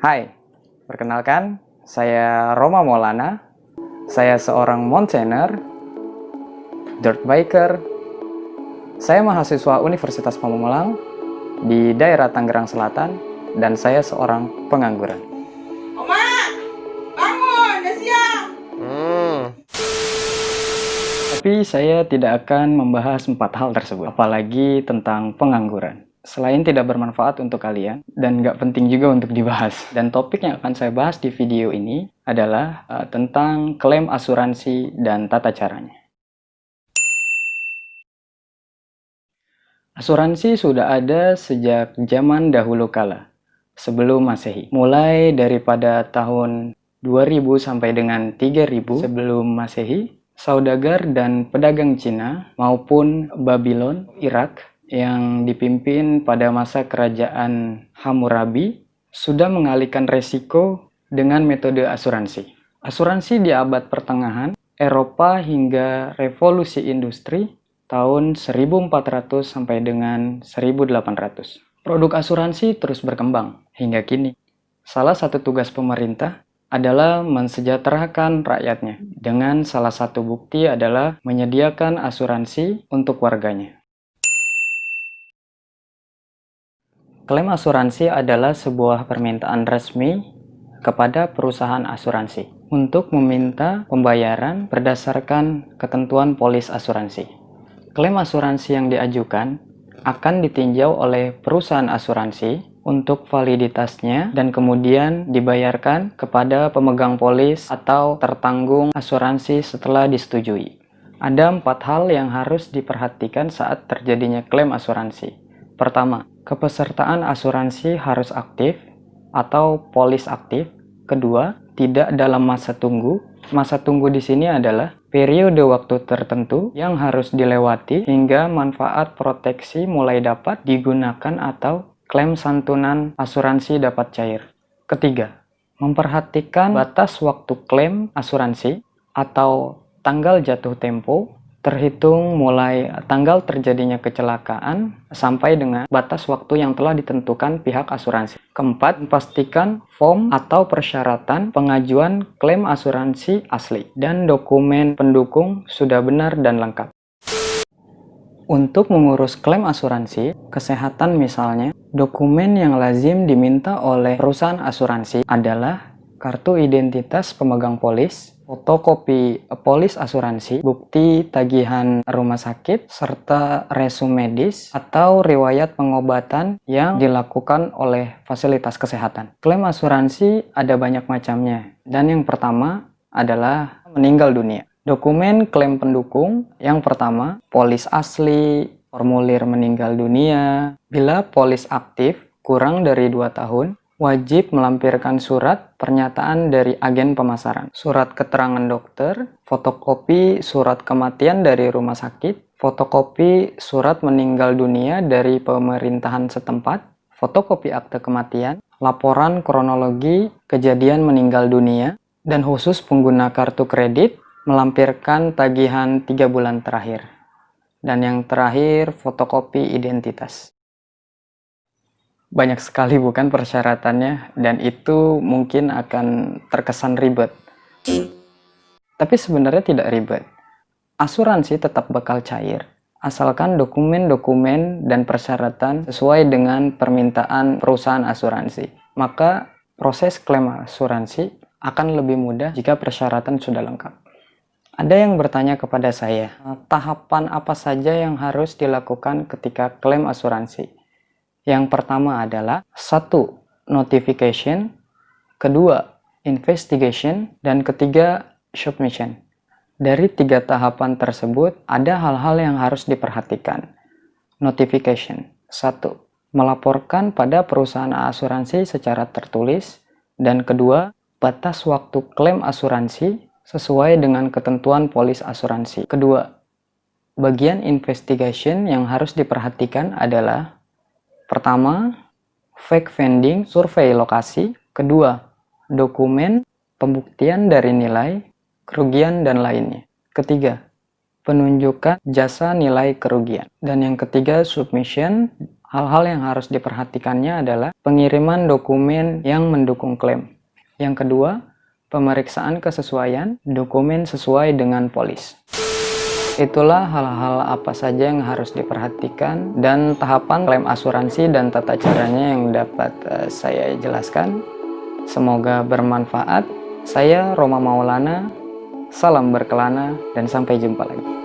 Hai, perkenalkan, saya Roma Maulana. Saya seorang mountaineer, dirt biker. Saya mahasiswa Universitas Pamulang di daerah Tangerang Selatan, dan saya seorang pengangguran. Oma, bangun, udah siang. Tapi saya tidak akan membahas 4 hal tersebut, apalagi tentang pengangguran. Selain tidak bermanfaat untuk kalian, dan nggak penting juga untuk dibahas. Dan topik yang akan saya bahas di video ini adalah tentang klaim asuransi dan tata caranya. Asuransi sudah ada sejak zaman dahulu kala, sebelum Masehi. Mulai daripada tahun 2000 sampai dengan 3000 sebelum Masehi, saudagar dan pedagang Cina maupun Babylon, Irak, yang dipimpin pada masa kerajaan Hammurabi sudah mengalihkan resiko dengan metode asuransi. Asuransi di abad pertengahan, Eropa hingga revolusi industri tahun 1400 sampai dengan 1800. Produk asuransi terus berkembang hingga kini. Salah satu tugas pemerintah adalah mensejahterakan rakyatnya, dengan salah satu bukti adalah menyediakan asuransi untuk warganya. Klaim asuransi adalah sebuah permintaan resmi kepada perusahaan asuransi untuk meminta pembayaran berdasarkan ketentuan polis asuransi. Klaim asuransi yang diajukan akan ditinjau oleh perusahaan asuransi untuk validitasnya dan kemudian dibayarkan kepada pemegang polis atau tertanggung asuransi setelah disetujui. Ada 4 hal yang harus diperhatikan saat terjadinya klaim asuransi. Pertama, kepesertaan asuransi harus aktif atau polis aktif. Kedua, tidak dalam masa tunggu. Masa tunggu di sini adalah periode waktu tertentu yang harus dilewati hingga manfaat proteksi mulai dapat digunakan atau klaim santunan asuransi dapat cair. Ketiga, memperhatikan batas waktu klaim asuransi atau tanggal jatuh tempo terhitung mulai tanggal terjadinya kecelakaan sampai dengan batas waktu yang telah ditentukan pihak asuransi. Keempat, pastikan form atau persyaratan pengajuan klaim asuransi asli dan dokumen pendukung sudah benar dan lengkap. Untuk mengurus klaim asuransi, kesehatan misalnya, dokumen yang lazim diminta oleh perusahaan asuransi adalah kartu identitas pemegang polis, fotokopi polis asuransi, bukti tagihan rumah sakit, serta resume medis atau riwayat pengobatan yang dilakukan oleh fasilitas kesehatan. Klaim asuransi ada banyak macamnya, dan yang pertama adalah meninggal dunia. Dokumen klaim pendukung yang pertama, polis asli, formulir meninggal dunia. Bila polis aktif kurang dari 2 tahun, wajib melampirkan surat pernyataan dari agen pemasaran, surat keterangan dokter, fotokopi surat kematian dari rumah sakit, fotokopi surat meninggal dunia dari pemerintahan setempat, fotokopi akte kematian, laporan kronologi kejadian meninggal dunia, dan khusus pengguna kartu kredit melampirkan tagihan 3 bulan terakhir. Dan yang terakhir, fotokopi identitas. Banyak sekali bukan persyaratannya, dan itu mungkin akan terkesan ribet. Tapi sebenarnya tidak ribet. Asuransi tetap bakal cair, asalkan dokumen-dokumen dan persyaratan sesuai dengan permintaan perusahaan asuransi. Maka proses klaim asuransi akan lebih mudah jika persyaratan sudah lengkap. Ada yang bertanya kepada saya, tahapan apa saja yang harus dilakukan ketika klaim asuransi? Yang pertama adalah 1. Notification, kedua investigation, dan ketiga submission. Dari 3 tahapan tersebut ada hal-hal yang harus diperhatikan. Notification. 1. Melaporkan pada perusahaan asuransi secara tertulis, dan kedua, batas waktu klaim asuransi sesuai dengan ketentuan polis asuransi. Kedua, bagian investigation yang harus diperhatikan adalah pertama, fact finding, survei lokasi. Kedua, dokumen, pembuktian dari nilai, kerugian, dan lainnya. Ketiga, penunjukan jasa nilai kerugian. Dan yang ketiga, submission Hal-hal yang harus diperhatikannya adalah pengiriman dokumen yang mendukung klaim. Yang kedua, pemeriksaan kesesuaian dokumen sesuai dengan polis. Itulah hal-hal apa saja yang harus diperhatikan dan tahapan klaim asuransi dan tata caranya yang dapat saya jelaskan. Semoga bermanfaat. Saya Roma Maulana, salam berkelana dan sampai jumpa lagi.